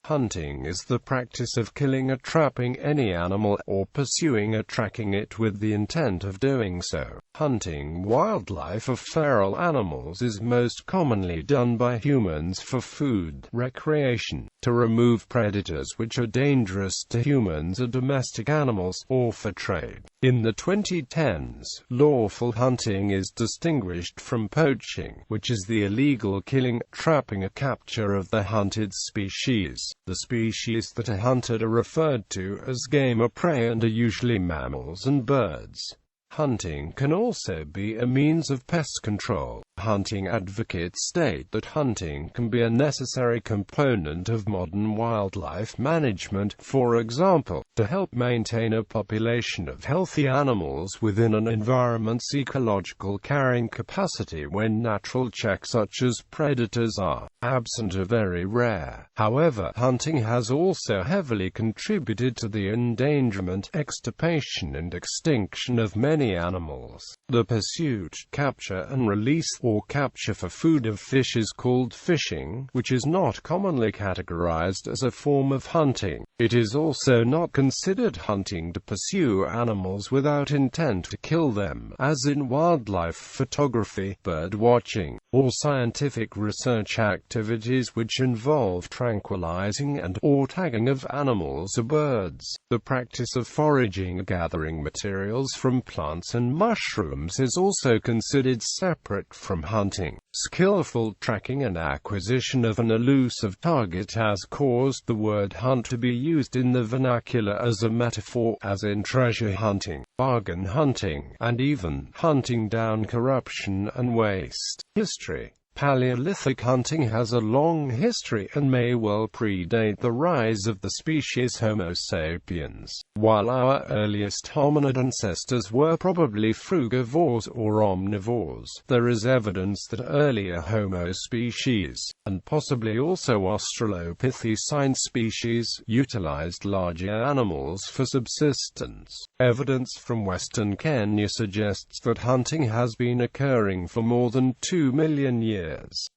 Hunting is the practice of killing or trapping any animal, or pursuing or tracking it with the intent of doing so. Hunting wildlife or feral animals is most commonly done by humans for food, recreation, to remove predators which are dangerous to humans or domestic animals, or for trade. In the 2010s, lawful hunting is distinguished from poaching, which is the illegal killing, trapping or capture of the hunted species. The species that are hunted are referred to as game or prey and are usually mammals and birds. Hunting can also be a means of pest control. Hunting advocates state that hunting can be a necessary component of modern wildlife management, for example, to help maintain a population of healthy animals within an environment's ecological carrying capacity when natural checks such as predators are absent or very rare. However, hunting has also heavily contributed to the endangerment, extirpation and extinction of many animals. The pursuit, capture and release or capture for food of fish is called fishing, which is not commonly categorized as a form of hunting. It is also not considered hunting to pursue animals without intent to kill them, as in wildlife photography, bird watching, or scientific research activities which involve tranquilizing and/or tagging of animals or birds. The practice of foraging or gathering materials from plants and mushrooms is also considered separate from hunting. Skillful tracking and acquisition of an elusive target has caused the word hunt to be used in the vernacular as a metaphor, as in treasure hunting, bargain hunting, and even hunting down corruption and waste. History. Paleolithic hunting has a long history and may well predate the rise of the species Homo sapiens. While our earliest hominid ancestors were probably frugivores or omnivores, there is evidence that earlier Homo species, and possibly also Australopithecine species, utilized larger animals for subsistence. Evidence from Western Kenya suggests that hunting has been occurring for more than 2 million years.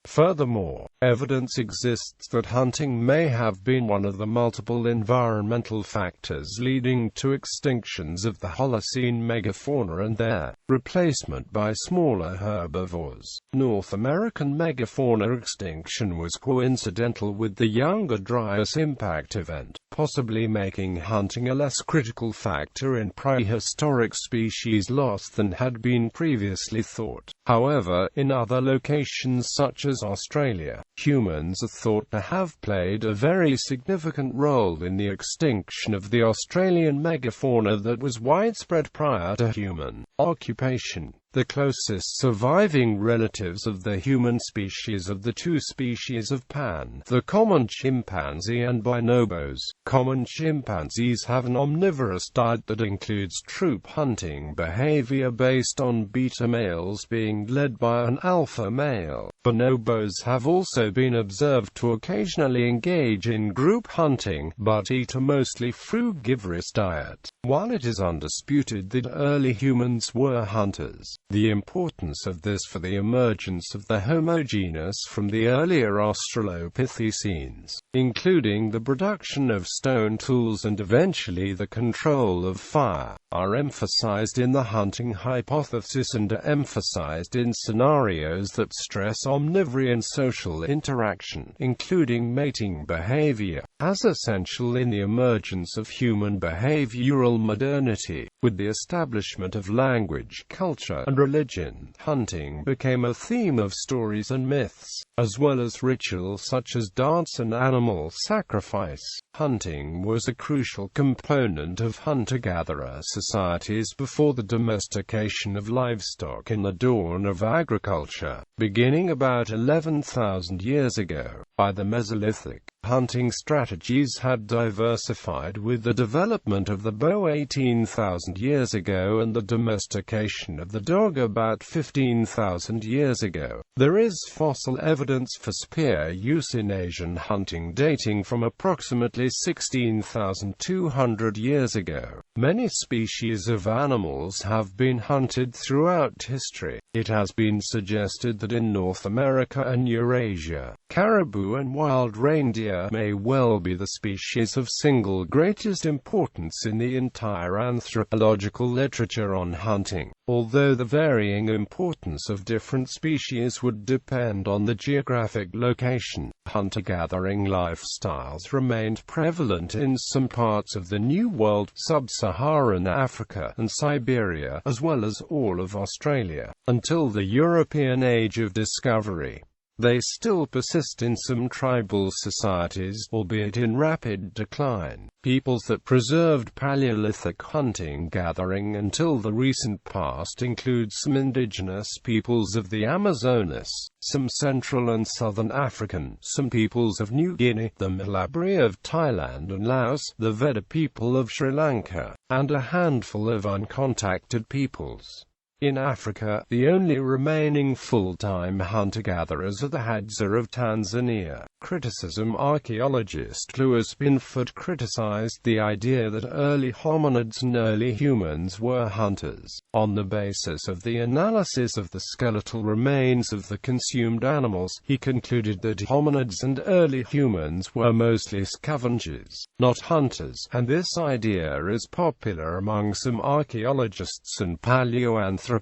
Furthermore, evidence exists that hunting may have been one of the multiple environmental factors leading to extinctions of the Holocene megafauna and their replacement by smaller herbivores. North American megafauna extinction was coincidental with the Younger Dryas impact event, possibly making hunting a less critical factor in prehistoric species loss than had been previously thought. However, in other locations such as Australia, humans are thought to have played a very significant role in the extinction of the Australian megafauna that was widespread prior to human occupation. The closest surviving relatives of the human species are the two species of Pan, the common chimpanzee and bonobos. Common chimpanzees have an omnivorous diet that includes troop hunting behavior based on beta males being led by an alpha male. Bonobos have also been observed to occasionally engage in group hunting, but eat a mostly frugivorous diet. While it is undisputed that early humans were hunters, the importance of this for the emergence of the Homo genus from the earlier Australopithecines, including the production of stone tools and eventually the control of fire, are emphasized in the hunting hypothesis and are emphasized in scenarios that stress omnivory and social interaction, including mating behavior, as essential in the emergence of human behavioral modernity. With the establishment of language, culture, and religion, hunting became a theme of stories and myths, as well as rituals such as dance and animal sacrifice. Hunting was a crucial component of hunter-gatherer societies before the domestication of livestock in the dawn of agriculture, beginning about 11,000 years ago. By the Mesolithic, hunting strategies had diversified with the development of the bow 18,000 years ago and the domestication of the dog about 15,000 years ago. There is fossil evidence for spear use in Asian hunting dating from approximately 16,200 years ago. Many species of animals have been hunted throughout history. It has been suggested that in North America and Eurasia, caribou and wild reindeer may well be the species of single greatest importance in the entire anthropological literature on hunting, although the varying importance of different species would depend on the geographic location. Hunter-gathering lifestyles remained prevalent in some parts of the New World, sub-Saharan Africa, and Siberia, as well as all of Australia, until the European Age of Discovery. They still persist in some tribal societies, albeit in rapid decline. Peoples that preserved Paleolithic hunting-gathering until the recent past include some indigenous peoples of the Amazonas, some Central and Southern African, some peoples of New Guinea, the Malabari of Thailand and Laos, the Veda people of Sri Lanka, and a handful of uncontacted peoples. In Africa, the only remaining full-time hunter-gatherers are the Hadza of Tanzania. Criticism. Archaeologist Louis Binford criticized the idea that early hominids and early humans were hunters. On the basis of the analysis of the skeletal remains of the consumed animals, he concluded that hominids and early humans were mostly scavengers, not hunters, and this idea is popular among some archaeologists and paleoanthropologists.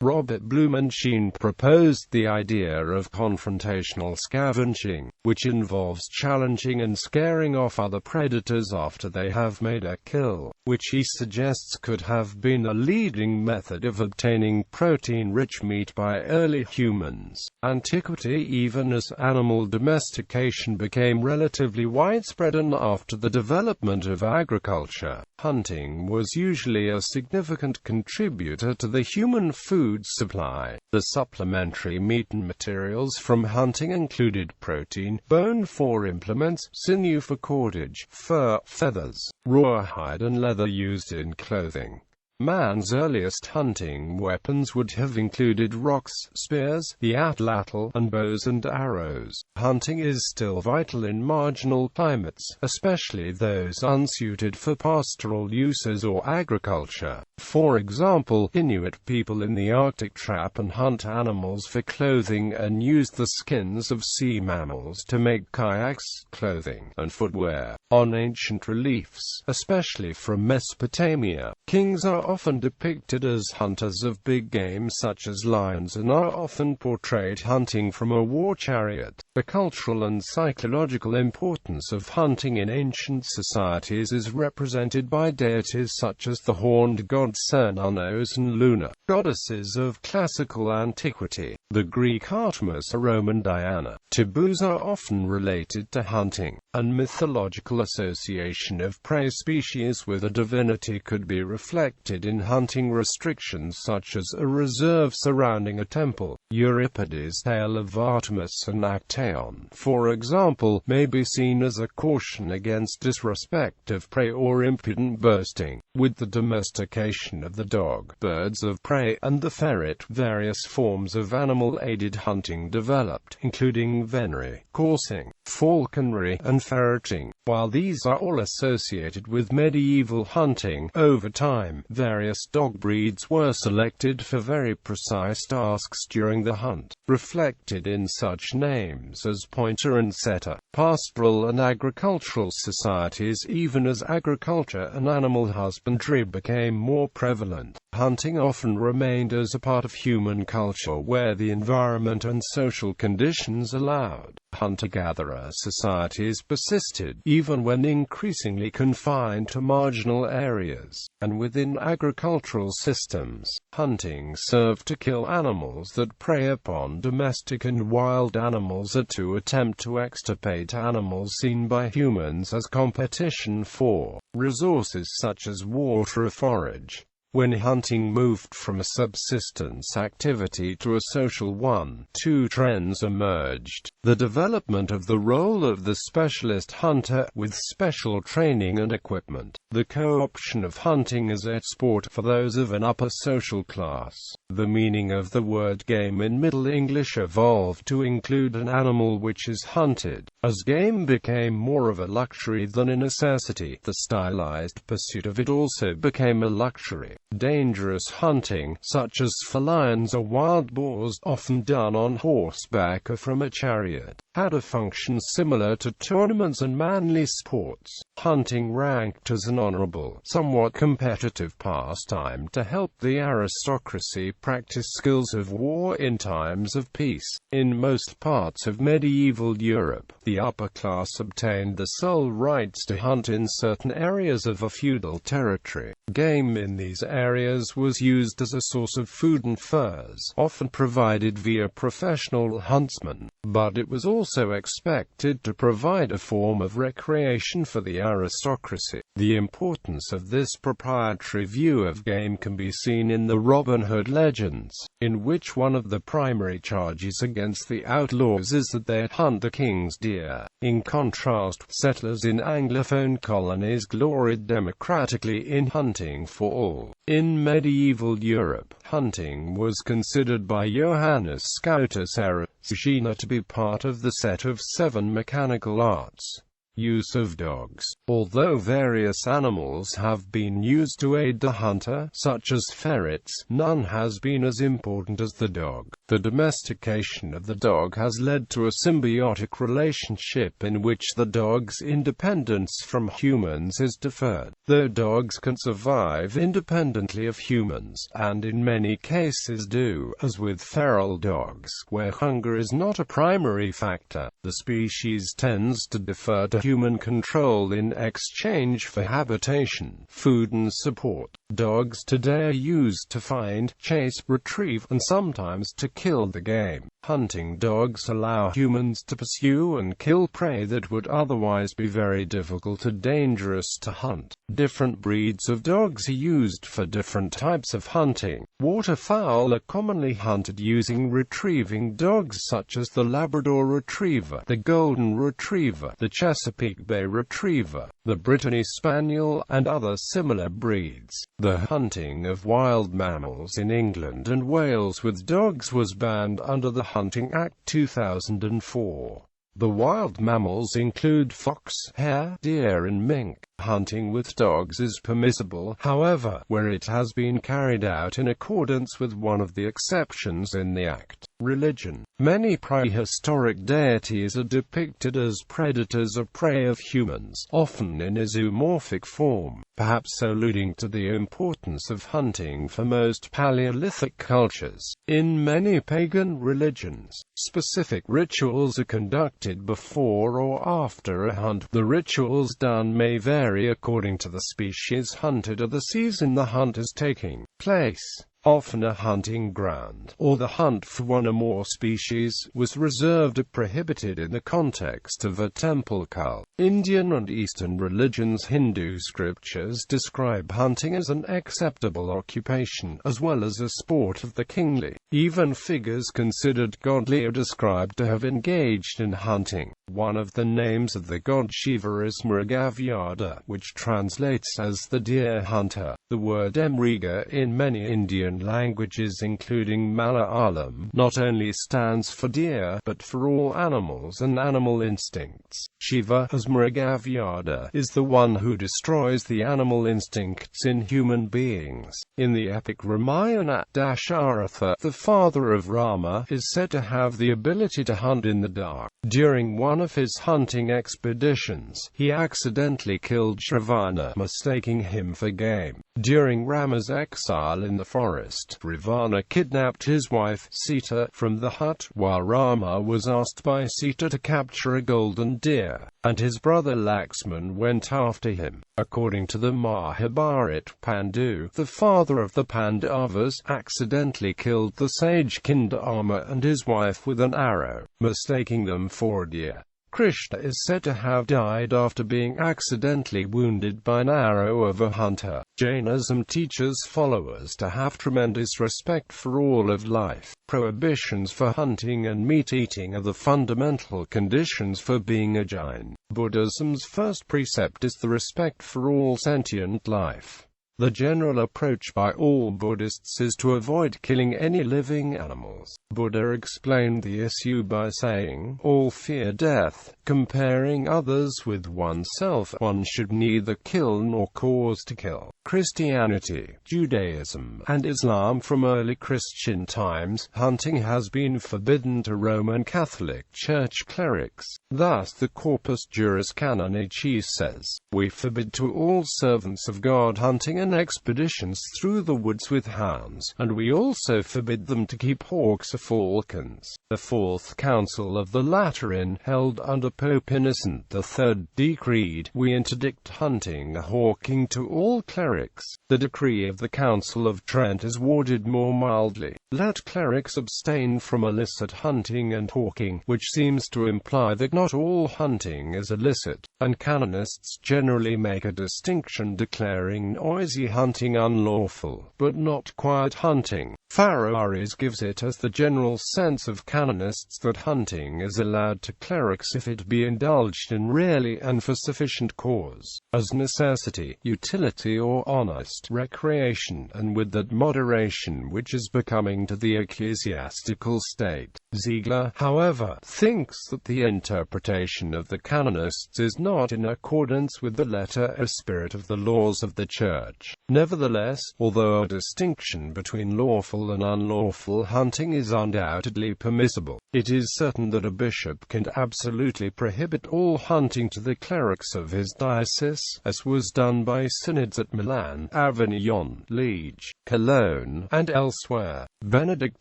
Robert Blumenschein proposed the idea of confrontational scavenging, which involves challenging and scaring off other predators after they have made a kill, which he suggests could have been a leading method of obtaining protein-rich meat by early humans. Antiquity. Even as animal domestication became relatively widespread and after the development of agriculture, hunting was usually a significant contributor to the human food supply. The supplementary meat and materials from hunting included protein, bone for implements, sinew for cordage, fur, feathers, rawhide and leather used in clothing. Man's earliest hunting weapons would have included rocks, spears, the atlatl, and bows and arrows. Hunting is still vital in marginal climates, especially those unsuited for pastoral uses or agriculture. For example, Inuit people in the Arctic trap and hunt animals for clothing and use the skins of sea mammals to make kayaks, clothing, and footwear. On ancient reliefs, especially from Mesopotamia, kings are often depicted as hunters of big game such as lions and are often portrayed hunting from a war chariot. The cultural and psychological importance of hunting in ancient societies is represented by deities such as the horned god Cernunnos and Luna, goddesses of classical antiquity, the Greek Artemis, a Roman Diana. Taboos are often related to hunting. And mythological association of prey species with a divinity could be reflected in hunting restrictions such as a reserve surrounding a temple. Euripides' tale of Artemis and Actaeon, for example, may be seen as a caution against disrespect of prey or impudent boasting. With the domestication of the dog, birds of prey, and the ferret, various forms of animal-aided hunting developed, including venery, coursing, falconry, and ferreting. While these are all associated with medieval hunting, over time, various dog breeds were selected for very precise tasks during the hunt, reflected in such names as pointer and setter. Pastoral and agricultural societies. Even as agriculture and animal husbandry became more prevalent, hunting often remained as a part of human culture where the environment and social conditions allowed. Hunter-gatherer societies persisted, even when increasingly confined to marginal areas, and within agricultural systems, hunting served to kill animals that prey upon domestic and wild animals or to attempt to extirpate animals seen by humans as competition for resources such as water or forage. When hunting moved from a subsistence activity to a social one, two trends emerged: the development of the role of the specialist hunter, with special training and equipment; the co-option of hunting as a sport for those of an upper social class. The meaning of the word game in Middle English evolved to include an animal which is hunted. As game became more of a luxury than a necessity, the stylized pursuit of it also became a luxury. Dangerous hunting, such as for lions or wild boars, often done on horseback or from a chariot, had a function similar to tournaments and manly sports. Hunting ranked as an honorable, somewhat competitive pastime to help the aristocracy practice skills of war in times of peace. In most parts of medieval Europe, the upper class obtained the sole rights to hunt in certain areas of a feudal territory. Game in these areas was used as a source of food and furs, often provided via professional huntsmen, but it was also expected to provide a form of recreation for the aristocracy. The importance of this proprietary view of game can be seen in the Robin Hood legends, in which one of the primary charges against the outlaws is that they hunt the king's deer. In contrast, settlers in Anglophone colonies gloried democratically in hunting for all. In medieval Europe, hunting was considered by Johannes Scotus Erasmus to be part of the set of 7 mechanical arts. Use of dogs. Although various animals have been used to aid the hunter, such as ferrets, none has been as important as the dog. The domestication of the dog has led to a symbiotic relationship in which the dog's independence from humans is deferred. Though dogs can survive independently of humans, and in many cases do, as with feral dogs, where hunger is not a primary factor, the species tends to defer to human control in exchange for habitation, food and support. Dogs today are used to find, chase, retrieve, and sometimes to kill the game. Hunting dogs allow humans to pursue and kill prey that would otherwise be very difficult or dangerous to hunt. Different breeds of dogs are used for different types of hunting. Waterfowl are commonly hunted using retrieving dogs such as the Labrador Retriever, the Golden Retriever, the Chesapeake Bay Retriever, the Brittany Spaniel, and other similar breeds. The hunting of wild mammals in England and Wales with dogs was banned under the Hunting Act 2004. The wild mammals include fox, hare, deer and mink. Hunting with dogs is permissible, however, where it has been carried out in accordance with one of the exceptions in the Act. Religion. Many prehistoric deities are depicted as predators or prey of humans, often in a zoomorphic form, perhaps alluding to the importance of hunting for most Paleolithic cultures. In many pagan religions, specific rituals are conducted before or after a hunt. The rituals done may vary according to the species hunted or the season the hunt is taking place. Often a hunting ground, or the hunt for one or more species, was reserved or prohibited in the context of a temple cult. Indian and Eastern religions. Hindu scriptures describe hunting as an acceptable occupation, as well as a sport of the kingly. Even figures considered godly are described to have engaged in hunting. One of the names of the god Shiva is Mrigavyada, which translates as the deer hunter. The word Mriga in many Indian languages including Malayalam not only stands for deer, but for all animals and animal instincts. Shiva, as Mrigavyada, is the one who destroys the animal instincts in human beings. In the epic Ramayana, Dasharatha, the father of Rama, is said to have the ability to hunt in the dark. During one of his hunting expeditions, he accidentally killed Ravana, mistaking him for game. During Rama's exile in the forest, Ravana kidnapped his wife, Sita, from the hut, while Rama was asked by Sita to capture a golden deer, and his brother Laxman went after him. According to the Mahabharata, Pandu, the father of the Pandavas, accidentally killed the sage Kindama and his wife with an arrow, mistaking them for a deer. Krishna is said to have died after being accidentally wounded by an arrow of a hunter. Jainism teaches followers to have tremendous respect for all of life. Prohibitions for hunting and meat-eating are the fundamental conditions for being a Jain. Buddhism's first precept is the respect for all sentient life. The general approach by all Buddhists is to avoid killing any living animals. Buddha explained the issue by saying, "All fear death. Comparing others with oneself, one should neither kill nor cause to kill." Christianity, Judaism, and Islam. From early Christian times, hunting has been forbidden to Roman Catholic Church clerics. Thus the Corpus Juris Canonici says, "We forbid to all servants of God hunting and expeditions through the woods with hounds, and we also forbid them to keep hawks or falcons." The Fourth Council of the Lateran, held under Pope Innocent III, decreed, "We interdict hunting and hawking to all clerics." The decree of the Council of Trent is worded more mildly, "Let clerics abstain from illicit hunting and hawking," which seems to imply that not all hunting is illicit, and canonists generally make a distinction declaring noisy hunting unlawful, but not quiet hunting. Farraris gives it as the general sense of canonists that hunting is allowed to clerics if it be indulged in really and for sufficient cause, as necessity, utility or honest recreation, and with that moderation which is becoming to the ecclesiastical state. Ziegler, however, thinks that the interpretation of the canonists is not in accordance with the letter or spirit of the laws of the Church. Nevertheless, although a distinction between lawful and unlawful hunting is undoubtedly permissible, it is certain that a bishop can absolutely prohibit all hunting to the clerics of his diocese, as was done by synods at Milan, Avignon, Liege, Cologne, and elsewhere. Benedict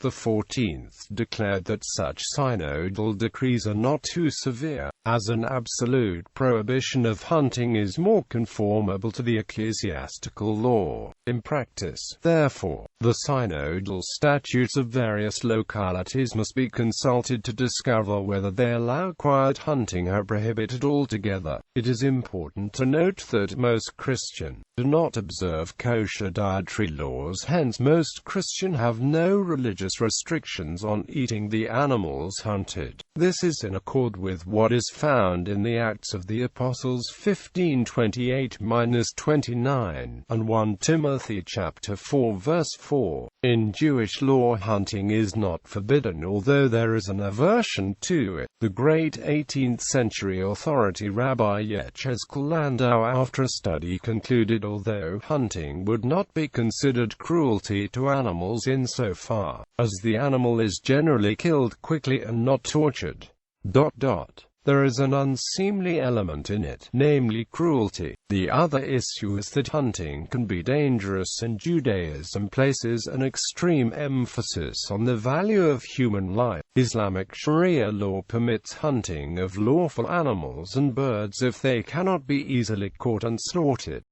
XIV declared that such synodal decrees are not too severe, as an absolute prohibition of hunting is more conformable to the ecclesiastical law. In practice, therefore, the synodal statutes of various localities must be consulted to discover whether they allow quiet hunting or prohibit it altogether. It is important to note that most Christians do not observe kosher dietary laws, hence most Christians have no religious restrictions on eating the animals hunted. This is in accord with what is found in the Acts of the Apostles 15:28-29, and 1 Timothy chapter 4 verse 4. In Jewish law, hunting is not forbidden, although there is an aversion to it. The great 18th-century authority Rabbi Yechezkel Landau, after a study, concluded although hunting would not be considered cruelty to animals insofar as the animal is generally killed quickly and not tortured, there is an unseemly element in it, namely cruelty. The other issue is that hunting can be dangerous, and Judaism places an extreme emphasis on the value of human life. Islamic Sharia law permits hunting of lawful animals and birds if they cannot be easily caught and slaughtered.